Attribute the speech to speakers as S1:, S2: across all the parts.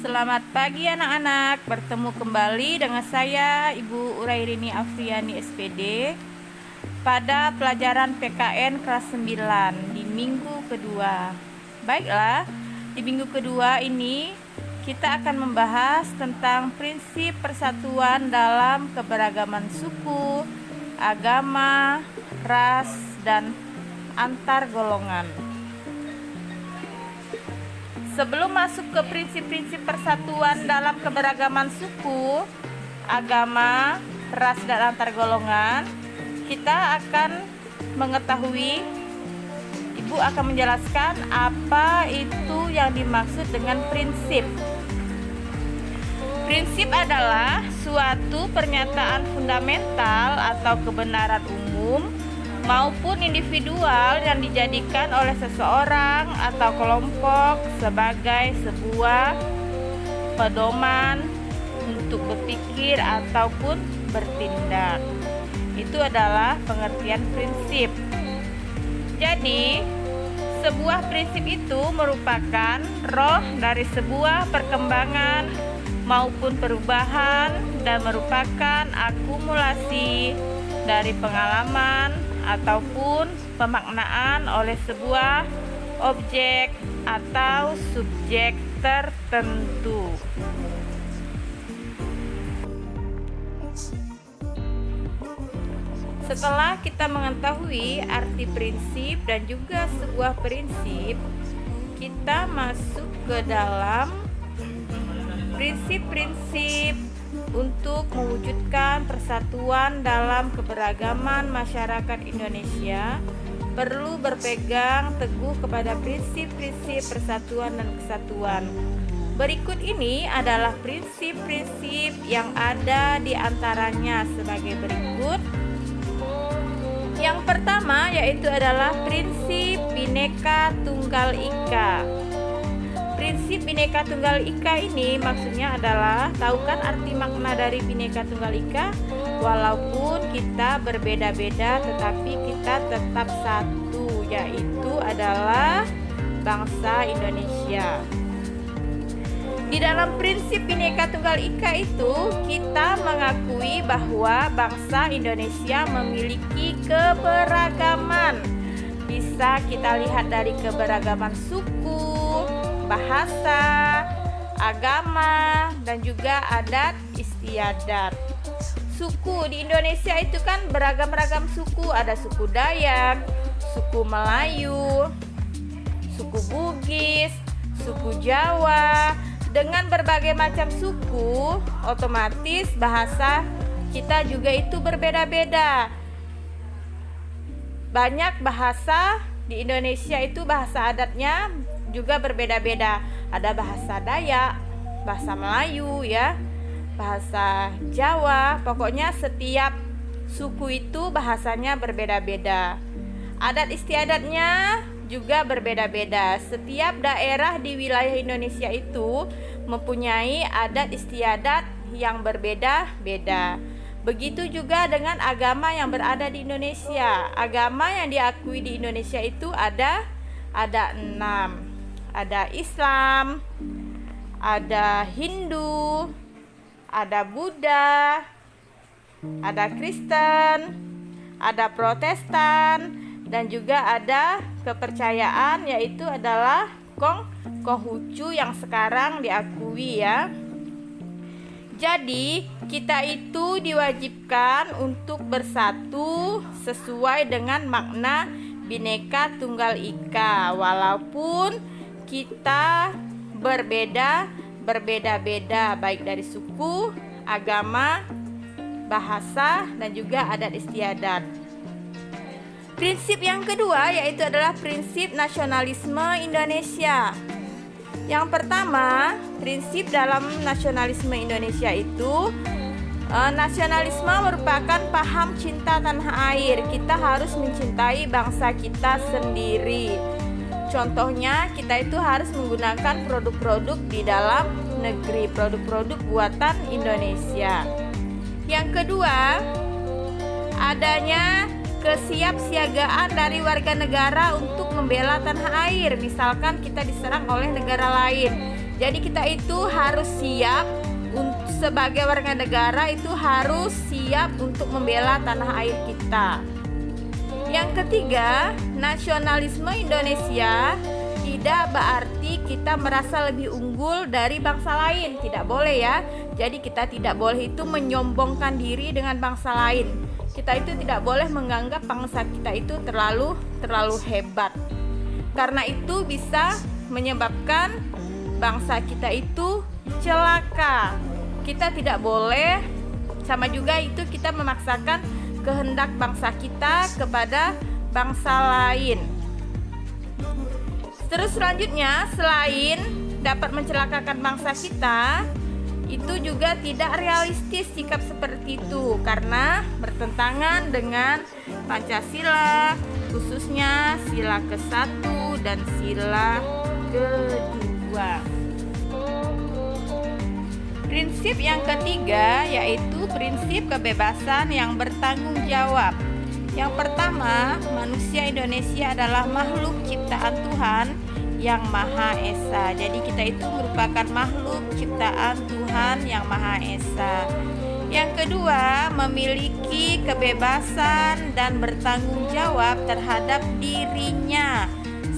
S1: Selamat pagi anak-anak, bertemu kembali dengan saya Ibu Urairini Afriani SPD pada pelajaran PKN kelas 9 di minggu kedua. Baiklah, di minggu kedua ini kita akan membahas tentang prinsip persatuan dalam keberagaman suku, agama, ras, dan antar golongan. Sebelum masuk ke prinsip-prinsip persatuan dalam keberagaman suku, agama, ras, dan antar golongan, kita akan mengetahui, Ibu akan menjelaskan apa itu yang dimaksud dengan prinsip. Prinsip adalah suatu pernyataan fundamental atau kebenaran umum maupun individual yang dijadikan oleh seseorang atau kelompok sebagai sebuah pedoman untuk berpikir ataupun bertindak. Itu adalah pengertian prinsip. Jadi, sebuah prinsip itu merupakan roh dari sebuah perkembangan maupun perubahan dan merupakan akumulasi dari pengalaman ataupun pemaknaan oleh sebuah objek atau subjek tertentu. Setelah kita mengetahui arti prinsip dan juga sebuah prinsip, kita masuk ke dalam prinsip-prinsip untuk mewujudkan persatuan dalam keberagaman masyarakat Indonesia. Perlu berpegang teguh kepada prinsip-prinsip persatuan dan kesatuan. Berikut ini adalah prinsip-prinsip yang ada di antaranya sebagai berikut. Yang pertama yaitu adalah prinsip Bhinneka Tunggal Ika. Prinsip Bhinneka Tunggal Ika ini maksudnya adalah, tahu kan arti makna dari Bhinneka Tunggal Ika? Walaupun kita berbeda-beda tetapi kita tetap satu, yaitu adalah bangsa Indonesia. Di dalam prinsip Bhinneka Tunggal Ika itu, kita mengakui bahwa bangsa Indonesia memiliki keberagaman. Bisa kita lihat dari keberagaman suku, bahasa, agama, dan juga adat istiadat. Suku di Indonesia itu kan beragam-ragam suku. Ada suku Dayak, suku Melayu, suku Bugis, suku Jawa. Dengan berbagai macam suku, otomatis bahasa kita juga itu berbeda-beda. Banyak bahasa di Indonesia itu bahasa adatnya juga berbeda-beda. Ada bahasa Dayak, bahasa Melayu ya, bahasa Jawa. Pokoknya setiap suku itu bahasanya berbeda-beda. Adat istiadatnya juga berbeda-beda. Setiap daerah di wilayah Indonesia itu mempunyai adat istiadat yang berbeda-beda. Begitu juga dengan agama yang berada di Indonesia. Agama yang diakui di Indonesia itu ada 6. Ada Islam, ada Hindu, ada Buddha, ada Kristen, ada Protestan, dan juga ada kepercayaan yaitu adalah Konghucu yang sekarang diakui ya. Jadi kita itu diwajibkan untuk bersatu sesuai dengan makna Bhinneka Tunggal Ika, walaupun kita berbeda-beda baik dari suku, agama, bahasa, dan juga adat istiadat. Prinsip yang kedua yaitu adalah prinsip nasionalisme Indonesia. Yang pertama, prinsip dalam nasionalisme Indonesia itu, nasionalisme merupakan paham cinta tanah air. Kita harus mencintai bangsa kita sendiri. Contohnya, kita itu harus menggunakan produk-produk di dalam negeri, produk-produk buatan Indonesia. Yang kedua, adanya kesiapsiagaan dari warga negara untuk membela tanah air. Misalkan kita diserang oleh negara lain, Jadi kita itu harus siap sebagai warga negara itu harus siap untuk membela tanah air kita. Yang ketiga, nasionalisme Indonesia tidak berarti kita merasa lebih unggul dari bangsa lain. Tidak boleh ya. Jadi kita tidak boleh itu menyombongkan diri dengan bangsa lain. Kita itu tidak boleh menganggap bangsa kita itu terlalu hebat. Karena itu bisa menyebabkan bangsa kita itu celaka. Kita tidak boleh, sama juga itu kita memaksakan kehendak bangsa kita kepada bangsa lain. Terus selanjutnya, selain dapat mencelakakan bangsa kita, itu juga tidak realistis sikap seperti itu karena bertentangan dengan Pancasila, khususnya sila ke-1 dan sila ke-2. Prinsip yang ketiga yaitu prinsip kebebasan yang bertanggung jawab. Yang pertama, manusia Indonesia adalah makhluk ciptaan Tuhan yang Maha Esa. Jadi kita itu merupakan makhluk ciptaan Tuhan yang Maha Esa. Yang kedua, memiliki kebebasan dan bertanggung jawab terhadap dirinya,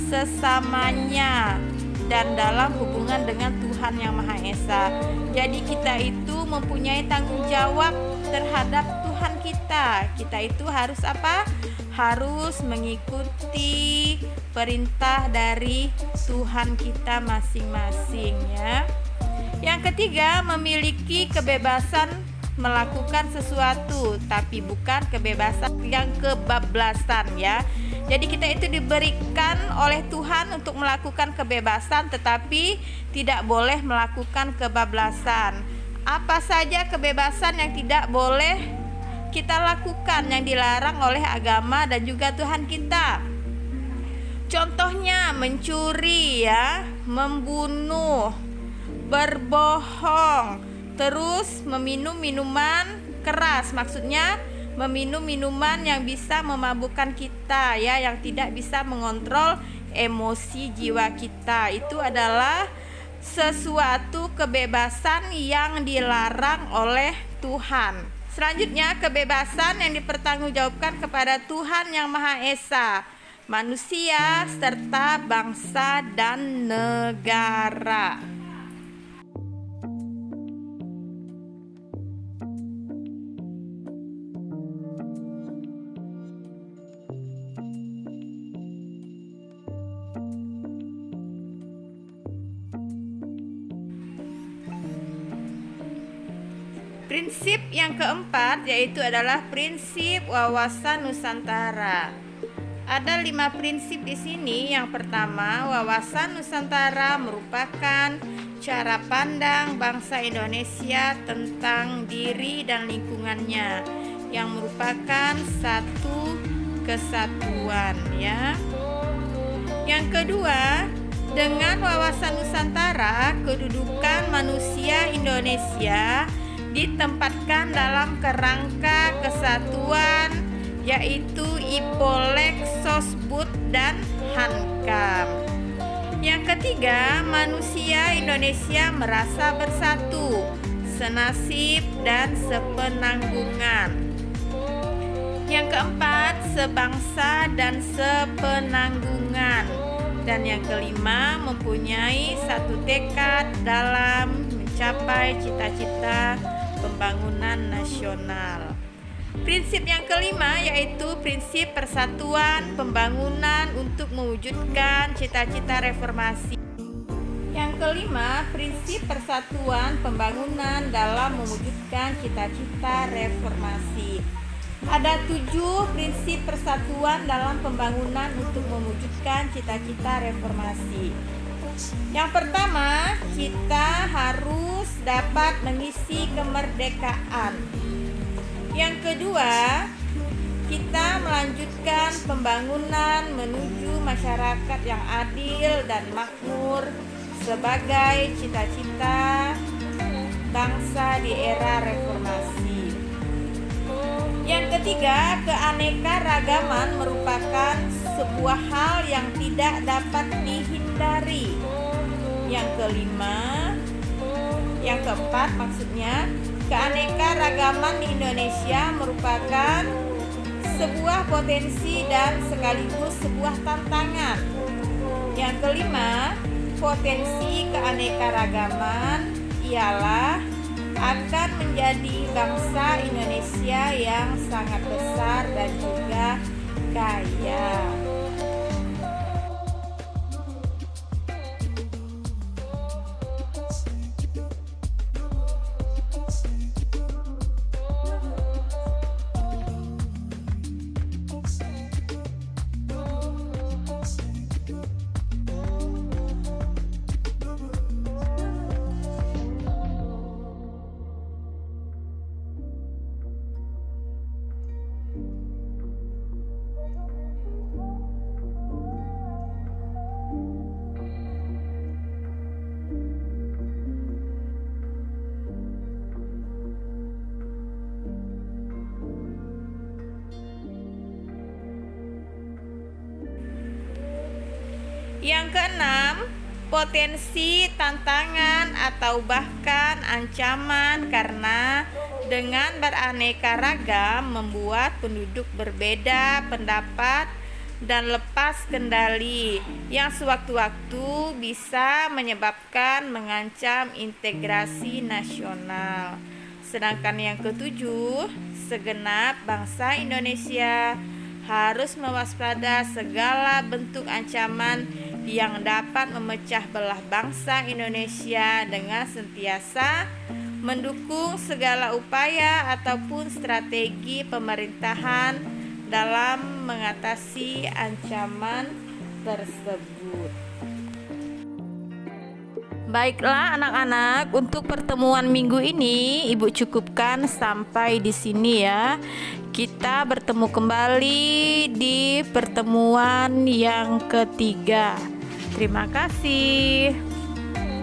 S1: sesamanya, dan dalam hubungan dengan Tuhan yang Maha Esa. Jadi kita itu mempunyai tanggung jawab terhadap Tuhan kita. Kita itu harus apa? Harus mengikuti perintah dari Tuhan kita masing-masing ya. Yang ketiga, memiliki kebebasan melakukan sesuatu, tapi bukan kebebasan yang kebablasan ya. Jadi kita itu diberikan oleh Tuhan untuk melakukan kebebasan, tetapi tidak boleh melakukan kebablasan. Apa saja kebebasan yang tidak boleh kita lakukan, yang dilarang oleh agama dan juga Tuhan kita? Contohnya mencuri ya, membunuh, berbohong, terus meminum minuman keras, maksudnya meminum minuman yang bisa memabukkan kita ya, yang tidak bisa mengontrol emosi jiwa kita. Itu adalah sesuatu kebebasan yang dilarang oleh Tuhan. Selanjutnya, kebebasan yang dipertanggungjawabkan kepada Tuhan yang Maha Esa, manusia serta bangsa dan negara. Prinsip yang keempat yaitu adalah prinsip wawasan Nusantara. Ada 5 prinsip di sini. Yang pertama, wawasan Nusantara merupakan cara pandang bangsa Indonesia tentang diri dan lingkungannya yang merupakan satu kesatuan ya. Yang kedua, dengan wawasan Nusantara, kedudukan manusia Indonesia ditempatkan dalam kerangka kesatuan yaitu IPOLEK, SOSBUD, dan HANKAM. Yang ketiga, manusia Indonesia merasa bersatu, senasib, dan sepenanggungan. Yang keempat, sebangsa dan sepenanggungan. Dan yang kelima, mempunyai satu tekad dalam mencapai cita-cita pembangunan nasional. Prinsip yang kelima yaitu prinsip persatuan pembangunan untuk mewujudkan cita-cita reformasi. Yang kelima, prinsip persatuan pembangunan dalam mewujudkan cita-cita reformasi. Ada 7 prinsip persatuan dalam pembangunan untuk mewujudkan cita-cita reformasi. Yang pertama, kita harus dapat mengisi kemerdekaan. Yang kedua, kita melanjutkan pembangunan menuju masyarakat yang adil dan makmur sebagai cita-cita bangsa di era reformasi. Yang ketiga, keanekaragaman merupakan sebuah hal yang tidak dapat dihindari. Yang kelima, yang keempat maksudnya, keanekaragaman di Indonesia merupakan sebuah potensi dan sekaligus sebuah tantangan. Yang kelima, potensi keanekaragaman ialah akan menjadi bangsa Indonesia yang sangat besar dan juga kaya. Yang keenam, potensi tantangan atau bahkan ancaman karena dengan beraneka ragam membuat penduduk berbeda pendapat dan lepas kendali yang sewaktu-waktu bisa menyebabkan mengancam integrasi nasional. Sedangkan yang ketujuh, segenap bangsa Indonesia harus mewaspada segala bentuk ancaman yang dapat memecah belah bangsa Indonesia dengan sentiasa mendukung segala upaya ataupun strategi pemerintahan dalam mengatasi ancaman tersebut. Baiklah anak-anak, untuk pertemuan minggu ini Ibu cukupkan sampai di sini ya. Kita bertemu kembali di pertemuan yang ketiga. Terima kasih.